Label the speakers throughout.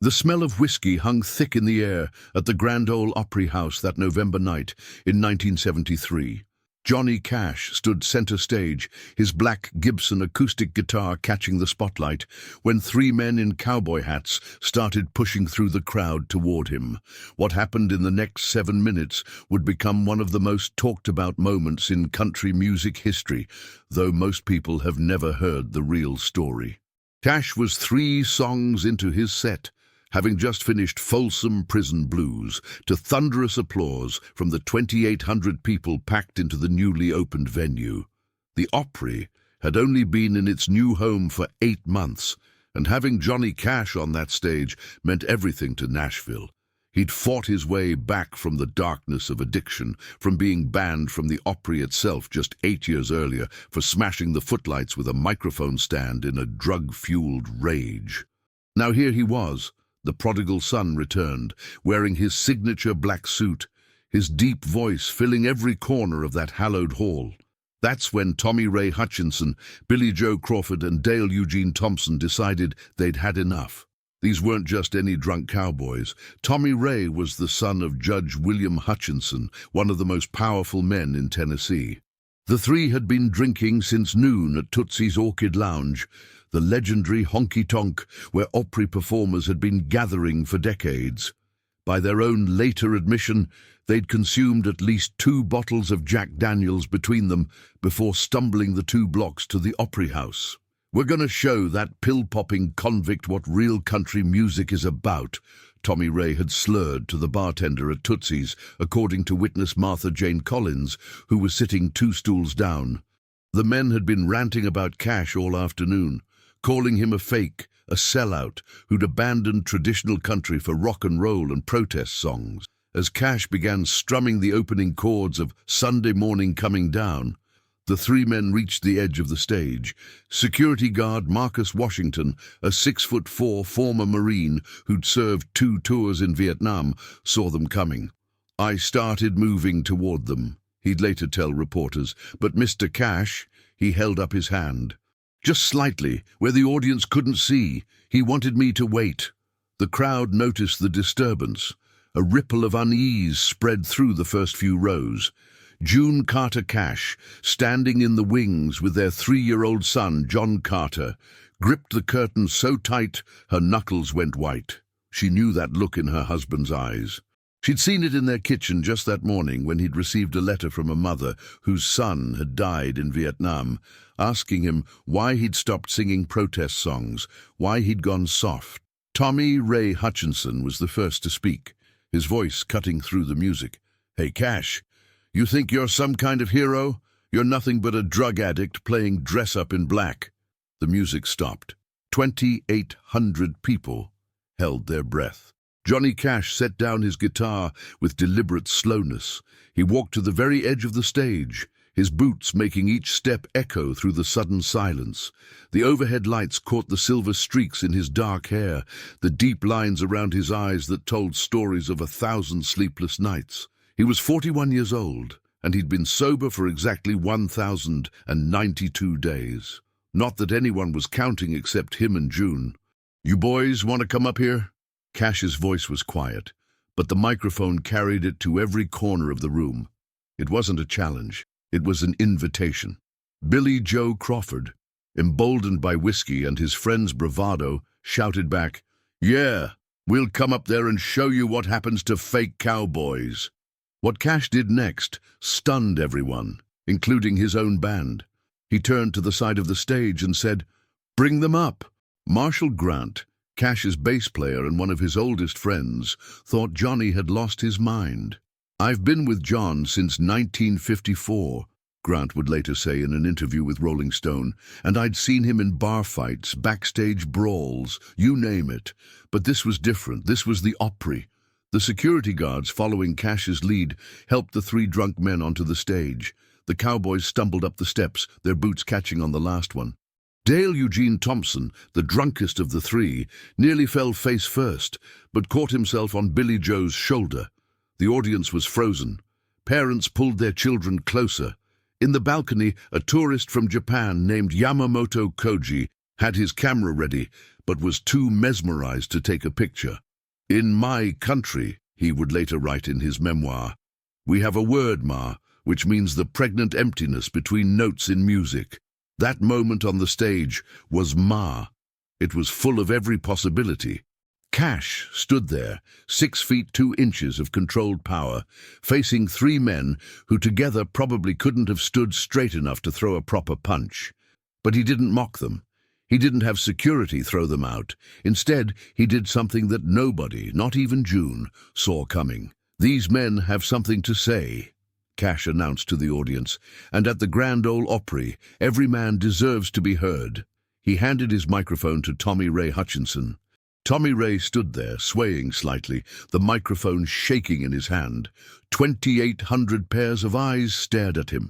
Speaker 1: The smell of whiskey hung thick in the air at the Grand Ole Opry house that November night in 1973. Johnny Cash stood center stage, his black Gibson acoustic guitar catching the spotlight, when three men in cowboy hats started pushing through the crowd toward him. What happened in the next 7 minutes would become one of the most talked about moments in country music history, though most people have never heard the real story. Cash was 3 songs into his set, having just finished Folsom Prison Blues, to thunderous applause from the 2,800 people packed into the newly opened venue. The Opry had only been in its new home for 8 months, and having Johnny Cash on that stage meant everything to Nashville. He'd fought his way back from the darkness of addiction, from being banned from the Opry itself just 8 years earlier for smashing the footlights with a microphone stand in a drug-fueled rage. Now here he was, the prodigal son returned, wearing his signature black suit, his deep voice filling every corner of that hallowed hall. That's when Tommy Ray Hutchinson, Billy Joe Crawford, and Dale Eugene Thompson decided they'd had enough. These weren't just any drunk cowboys. Tommy Ray was the son of Judge William Hutchinson, one of the most powerful men in Tennessee. The three had been drinking since noon at Tootsie's Orchid Lounge, the legendary honky-tonk where Opry performers had been gathering for decades. By their own later admission, they'd consumed at least 2 bottles of Jack Daniels between them before stumbling the 2 blocks to the Opry House. "We're going to show that pill-popping convict what real country music is about," Tommy Ray had slurred to the bartender at Tootsie's, according to witness Martha Jane Collins, who was sitting 2 stools down. The men had been ranting about Cash all afternoon, calling him a fake, a sellout, who'd abandoned traditional country for rock and roll and protest songs. As Cash began strumming the opening chords of Sunday Morning Coming Down, the 3 men reached the edge of the stage. Security guard Marcus Washington, a 6'4" former Marine who'd served 2 tours in Vietnam, saw them coming. "I started moving toward them," he'd later tell reporters, "but Mr. Cash, he held up his hand. Just slightly, where the audience couldn't see. He wanted me to wait." The crowd noticed the disturbance. A ripple of unease spread through the first few rows. June Carter Cash, standing in the wings with their 3-year-old son, John Carter, gripped the curtain so tight her knuckles went white. She knew that look in her husband's eyes. She'd seen it in their kitchen just that morning when he'd received a letter from a mother whose son had died in Vietnam, asking him why he'd stopped singing protest songs, why he'd gone soft. Tommy Ray Hutchinson was the first to speak, his voice cutting through the music. "Hey, Cash, you think you're some kind of hero? You're nothing but a drug addict playing dress-up in black." The music stopped. 2,800 people held their breath. Johnny Cash set down his guitar with deliberate slowness. He walked to the very edge of the stage, his boots making each step echo through the sudden silence. The overhead lights caught the silver streaks in his dark hair, the deep lines around his eyes that told stories of 1,000 sleepless nights. He was 41 years old, and he'd been sober for exactly 1,092 days. Not that anyone was counting except him and June. "You boys want to come up here?" Cash's voice was quiet, but the microphone carried it to every corner of the room. It wasn't a challenge. It was an invitation. Billy Joe Crawford, emboldened by whiskey and his friend's bravado, shouted back, "Yeah, we'll come up there and show you what happens to fake cowboys." What Cash did next stunned everyone, including his own band. He turned to the side of the stage and said, "Bring them up." Marshall Grant, Cash's bass player and one of his oldest friends, thought Johnny had lost his mind. "I've been with John since 1954, Grant would later say in an interview with Rolling Stone, "and I'd seen him in bar fights, backstage brawls, you name it. But this was different. This was the Opry." The security guards following Cash's lead helped the 3 drunk men onto the stage. The cowboys stumbled up the steps, their boots catching on the last one. Dale Eugene Thompson, the drunkest of the 3, nearly fell face first, but caught himself on Billy Joe's shoulder. The audience was frozen. Parents pulled their children closer. In the balcony, a tourist from Japan named Yamamoto Koji had his camera ready, but was too mesmerized to take a picture. "In my country," he would later write in his memoir, "we have a word, Ma, which means the pregnant emptiness between notes in music. That moment on the stage was Ma. It was full of every possibility." Cash stood there, 6 feet 2 inches of controlled power, facing 3 men who together probably couldn't have stood straight enough to throw a proper punch. But he didn't mock them. He didn't have security throw them out. Instead, he did something that nobody, not even June, saw coming. "These men have something to say," Cash announced to the audience, "and at the Grand Ole Opry, every man deserves to be heard." He handed his microphone to Tommy Ray Hutchinson. Tommy Ray stood there, swaying slightly, the microphone shaking in his hand. 2,800 pairs of eyes stared at him.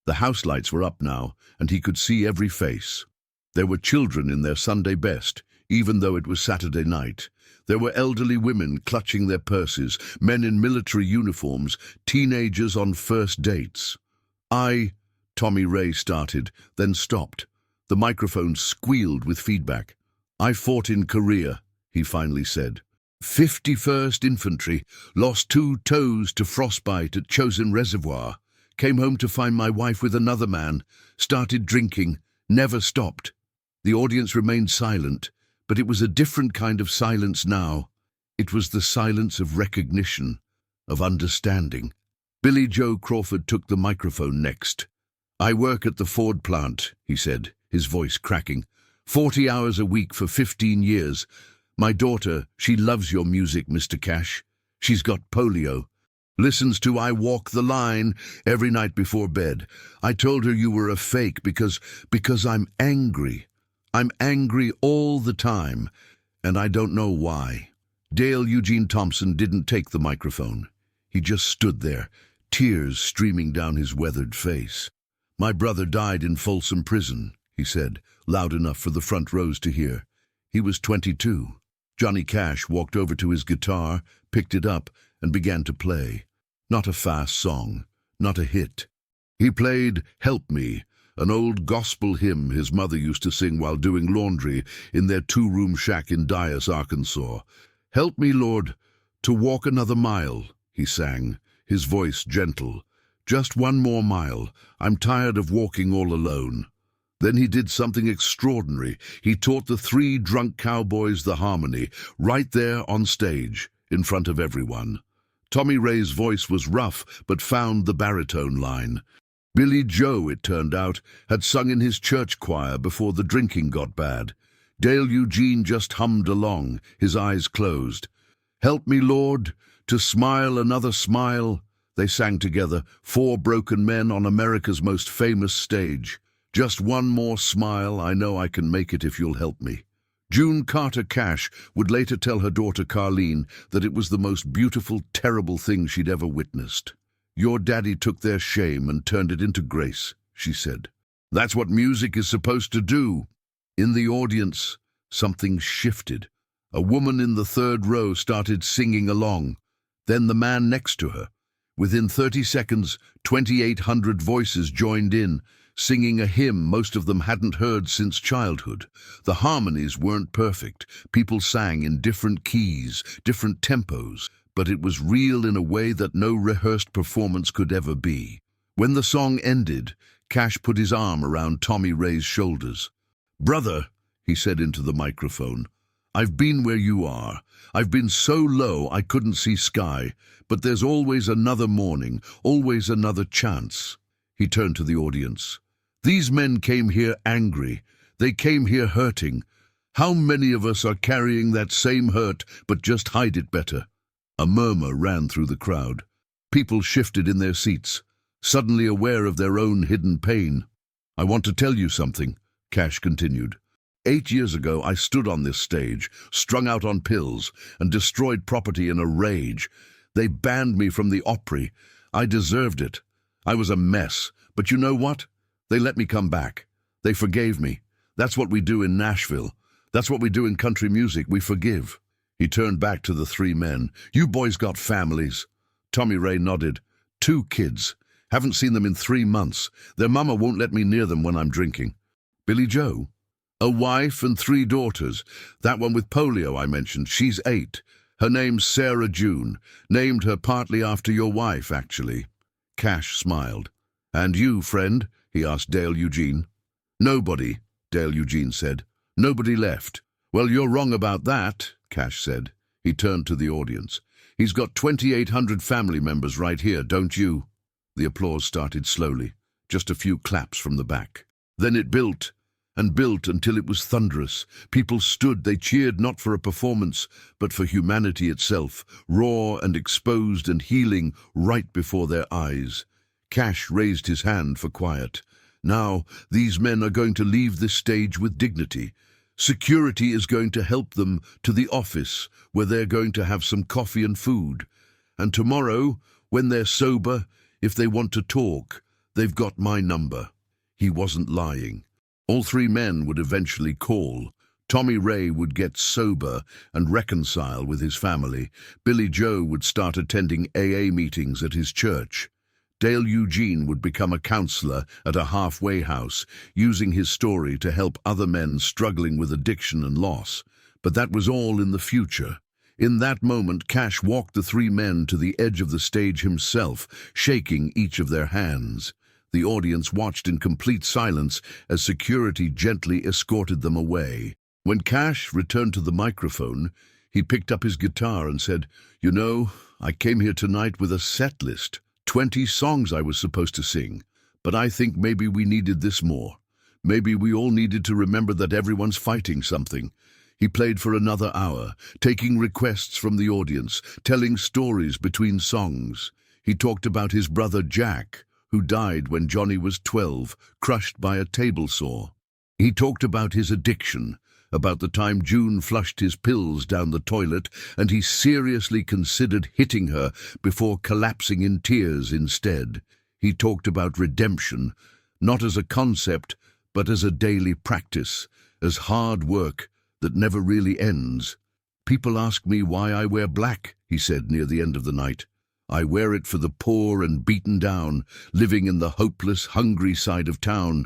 Speaker 1: The house lights were up now, and he could see every face. There were children in their Sunday best, even though it was Saturday night. There were elderly women clutching their purses, men in military uniforms, teenagers on first dates. Tommy Ray started, then stopped. The microphone squealed with feedback. "I fought in Korea," he finally said. 51st Infantry, lost 2 toes to frostbite at Chosin Reservoir. Came home to find my wife with another man. Started drinking. Never stopped." The audience remained silent, but it was a different kind of silence now. It was the silence of recognition, of understanding. Billy Joe Crawford took the microphone next. "I work at the Ford plant," he said, his voice cracking. 40 hours a week for 15 years. My daughter, she loves your music, Mr. Cash. She's got polio. Listens to I Walk the Line every night before bed. I told her you were a fake because I'm angry. I'm angry all the time, and I don't know why." Dale Eugene Thompson didn't take the microphone. He just stood there, tears streaming down his weathered face. "My brother died in Folsom Prison," he said, loud enough for the front rows to hear. He was 22. Johnny Cash walked over to his guitar, picked it up, and began to play. Not a fast song, not a hit. He played "Help Me," an old gospel hymn his mother used to sing while doing laundry in their 2-room shack in Dyess, Arkansas. "Help me, Lord, to walk another mile," he sang, his voice gentle. "Just 1 more mile. I'm tired of walking all alone." Then he did something extraordinary. He taught the 3 drunk cowboys the harmony, right there on stage, in front of everyone. Tommy Ray's voice was rough, but found the baritone line. Billy Joe, it turned out, had sung in his church choir before the drinking got bad. Dale Eugene just hummed along, his eyes closed. "Help me, Lord, to smile another smile," they sang together, 4 broken men on America's most famous stage. "Just 1 more smile, I know I can make it if you'll help me." June Carter Cash would later tell her daughter Carlene that it was the most beautiful, terrible thing she'd ever witnessed. "Your daddy took their shame and turned it into grace," she said. "That's what music is supposed to do." In the audience, something shifted. A woman in the 3rd row started singing along. Then the man next to her. Within 30 seconds, 2,800 voices joined in, singing a hymn most of them hadn't heard since childhood. The harmonies weren't perfect. People sang in different keys, different tempos, but it was real in a way that no rehearsed performance could ever be. When the song ended, Cash put his arm around Tommy Ray's shoulders. "Brother," he said into the microphone, "I've been where you are. I've been so low I couldn't see sky, but there's always another morning, always another chance." He turned to the audience. "These men came here angry. They came here hurting. How many of us are carrying that same hurt but just hide it better?" A murmur ran through the crowd. People shifted in their seats, suddenly aware of their own hidden pain. "I want to tell you something," Cash continued. 8 years ago, I stood on this stage, strung out on pills, and destroyed property in a rage. They banned me from the Opry. I deserved it. I was a mess. But you know what? They let me come back. They forgave me. That's what we do in Nashville. That's what we do in country music. We forgive." He turned back to the 3 men. "You boys got families?" Tommy Ray nodded. 2 kids. Haven't seen them in 3 months. Their mama won't let me near them when I'm drinking." "Billy Joe?" A wife and 3 daughters. That one with polio I mentioned, she's 8. Her name's Sarah June. Named her partly after your wife, actually." Cash smiled. "And you, friend?" he asked Dale Eugene. "Nobody," Dale Eugene said. "Nobody left." "Well, you're wrong about that," Cash said. He turned to the audience. "He's got 2,800 family members right here, don't you?" The applause started slowly, just a few claps from the back. Then it built and built until it was thunderous. People stood, they cheered not for a performance, but for humanity itself, raw and exposed and healing right before their eyes. Cash raised his hand for quiet. Now, these men are going to leave this stage with dignity. Security is going to help them to the office, where they're going to have some coffee and food. And tomorrow, when they're sober, if they want to talk, they've got my number. He wasn't lying. All 3 men would eventually call. Tommy Ray would get sober and reconcile with his family. Billy Joe would start attending AA meetings at his church. Dale Eugene would become a counselor at a halfway house, using his story to help other men struggling with addiction and loss. But that was all in the future. In that moment, Cash walked the 3 men to the edge of the stage himself, shaking each of their hands. The audience watched in complete silence as security gently escorted them away. When Cash returned to the microphone, he picked up his guitar and said, "You know, I came here tonight with a set list, 20 songs I was supposed to sing, but I think maybe we needed this more. Maybe we all needed to remember that everyone's fighting something." He played for another hour, taking requests from the audience, telling stories between songs. He talked about his brother Jack, who died when Johnny was 12, crushed by a table saw. He talked about his addiction, about the time June flushed his pills down the toilet, and he seriously considered hitting her before collapsing in tears instead. He talked about redemption, not as a concept, but as a daily practice, as hard work that never really ends. "People ask me why I wear black," he said near the end of the night. "I wear it for the poor and beaten down, living in the hopeless, hungry side of town.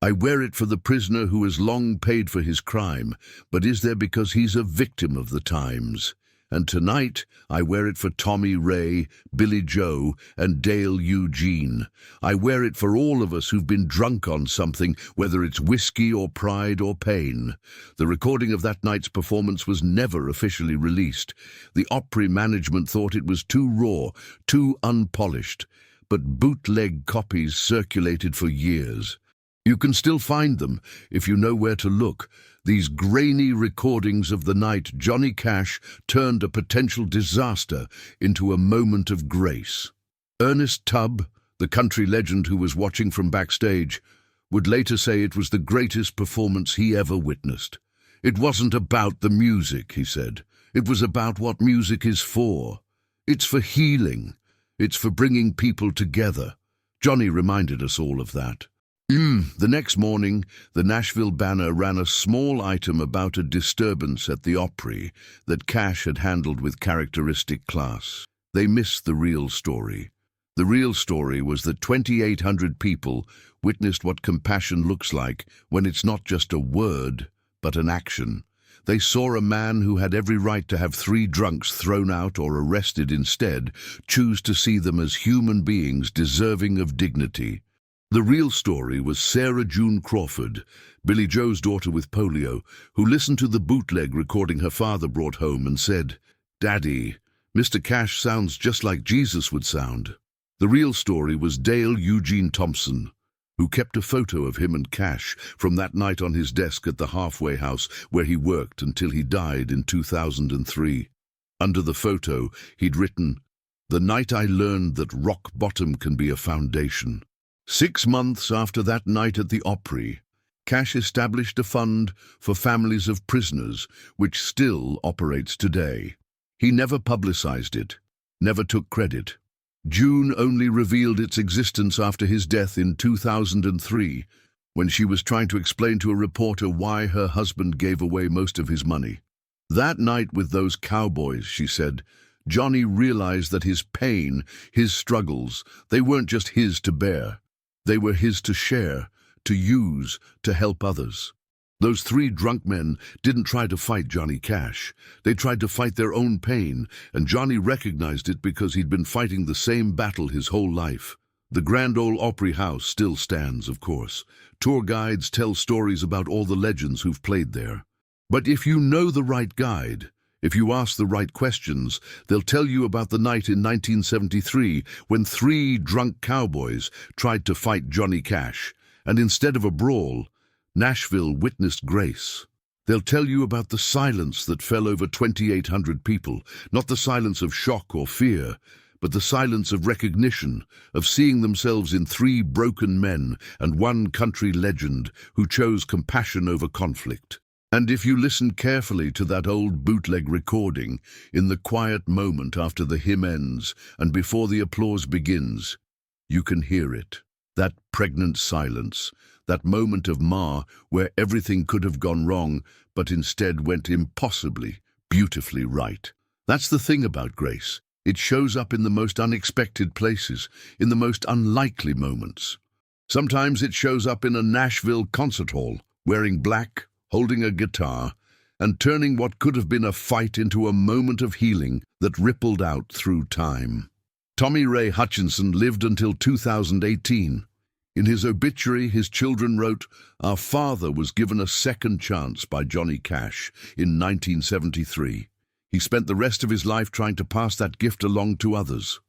Speaker 1: I wear it for the prisoner who has long paid for his crime, but is there because he's a victim of the times. And tonight, I wear it for Tommy Ray, Billy Joe, and Dale Eugene. I wear it for all of us who've been drunk on something, whether it's whiskey or pride or pain." The recording of that night's performance was never officially released. The Opry management thought it was too raw, too unpolished, but bootleg copies circulated for years. You can still find them if you know where to look. These grainy recordings of the night Johnny Cash turned a potential disaster into a moment of grace. Ernest Tubb, the country legend who was watching from backstage, would later say it was the greatest performance he ever witnessed. "It wasn't about the music," he said. "It was about what music is for. It's for healing. It's for bringing people together." Johnny reminded us all of that. The next morning, the Nashville Banner ran a small item about a disturbance at the Opry that Cash had handled with characteristic class. They missed the real story. The real story was that 2,800 people witnessed what compassion looks like when it's not just a word, but an action. They saw a man who had every right to have 3 drunks thrown out or arrested instead choose to see them as human beings deserving of dignity. The real story was Sarah June Crawford, Billy Joe's daughter with polio, who listened to the bootleg recording her father brought home and said, "Daddy, Mr. Cash sounds just like Jesus would sound." The real story was Dale Eugene Thompson, who kept a photo of him and Cash from that night on his desk at the halfway house where he worked until he died in 2003. Under the photo, he'd written, "The night I learned that rock bottom can be a foundation." 6 months after that night at the Opry, Cash established a fund for families of prisoners, which still operates today. He never publicized it, never took credit. June only revealed its existence after his death in 2003, when she was trying to explain to a reporter why her husband gave away most of his money. "That night with those cowboys," she said, "Johnny realized that his pain, his struggles, they weren't just his to bear. They were his to share, to use, to help others." Those three drunk men didn't try to fight Johnny Cash. They tried to fight their own pain, and Johnny recognized it because he'd been fighting the same battle his whole life. The Grand Ole Opry house still stands, of course. Tour guides tell stories about all the legends who've played there. But if you know the right guide, if you ask the right questions, they'll tell you about the night in 1973 when three drunk cowboys tried to fight Johnny Cash, and instead of a brawl, Nashville witnessed grace. They'll tell you about the silence that fell over 2,800 people, not the silence of shock or fear, but the silence of recognition, of seeing themselves in three broken men and one country legend who chose compassion over conflict. And if you listen carefully to that old bootleg recording, in the quiet moment after the hymn ends and before the applause begins, you can hear it. That pregnant silence, that moment of where everything could have gone wrong, but instead went impossibly, beautifully right. That's the thing about grace. It shows up in the most unexpected places, in the most unlikely moments. Sometimes it shows up in a Nashville concert hall, wearing black, holding a guitar, and turning what could have been a fight into a moment of healing that rippled out through time. Tommy Ray Hutchinson lived until 2018. In his obituary, his children wrote, "Our father was given a second chance by Johnny Cash in 1973. He spent the rest of his life trying to pass that gift along to others."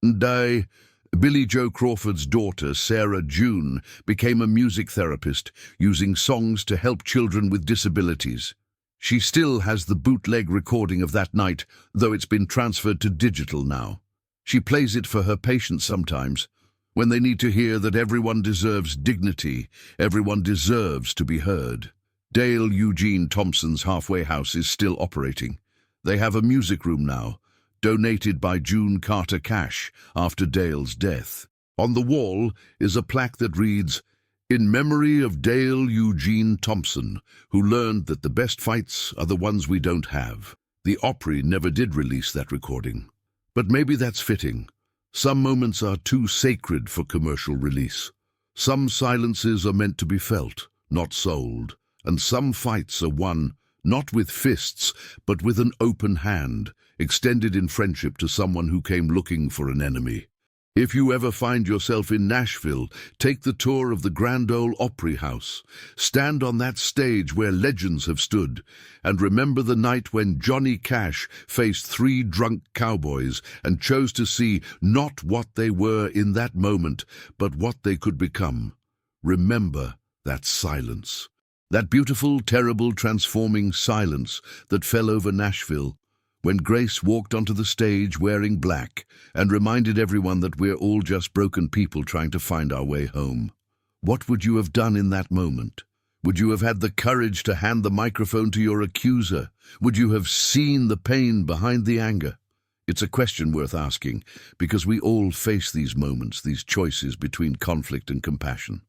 Speaker 1: Billy Joe Crawford's daughter, Sarah June, became a music therapist, using songs to help children with disabilities. She still has the bootleg recording of that night, though it's been transferred to digital now. She plays it for her patients sometimes, when they need to hear that everyone deserves dignity, everyone deserves to be heard. Dale Eugene Thompson's halfway house is still operating. They have a music room now, donated by June Carter Cash after Dale's death. On the wall is a plaque that reads, "In memory of Dale Eugene Thompson, who learned that the best fights are the ones we don't have." The Opry never did release that recording. But maybe that's fitting. Some moments are too sacred for commercial release. Some silences are meant to be felt, not sold. And some fights are won, not with fists, but with an open hand, extended in friendship to someone who came looking for an enemy. If you ever find yourself in Nashville, take the tour of the Grand Ole Opry house. Stand on that stage where legends have stood, and remember the night when Johnny Cash faced three drunk cowboys and chose to see not what they were in that moment, but what they could become. Remember that silence. That beautiful, terrible, transforming silence that fell over Nashville, when Grace walked onto the stage wearing black and reminded everyone that we're all just broken people trying to find our way home. What would you have done in that moment? Would you have had the courage to hand the microphone to your accuser? Would you have seen the pain behind the anger? It's a question worth asking, because we all face these moments, these choices between conflict and compassion.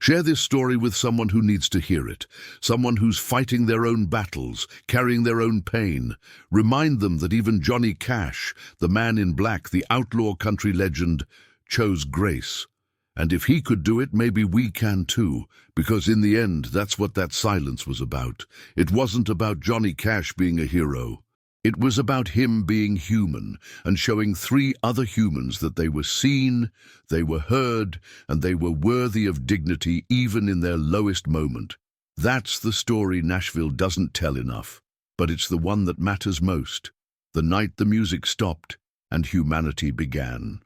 Speaker 1: Share this story with someone who needs to hear it, someone who's fighting their own battles, carrying their own pain. Remind them that even Johnny Cash, the man in black, the outlaw country legend, chose grace. And if he could do it, maybe we can too, because in the end, that's what that silence was about. It wasn't about Johnny Cash being a hero. It was about him being human and showing three other humans that they were seen, they were heard, and they were worthy of dignity even in their lowest moment. That's the story Nashville doesn't tell enough, but it's the one that matters most. The night the music stopped and humanity began.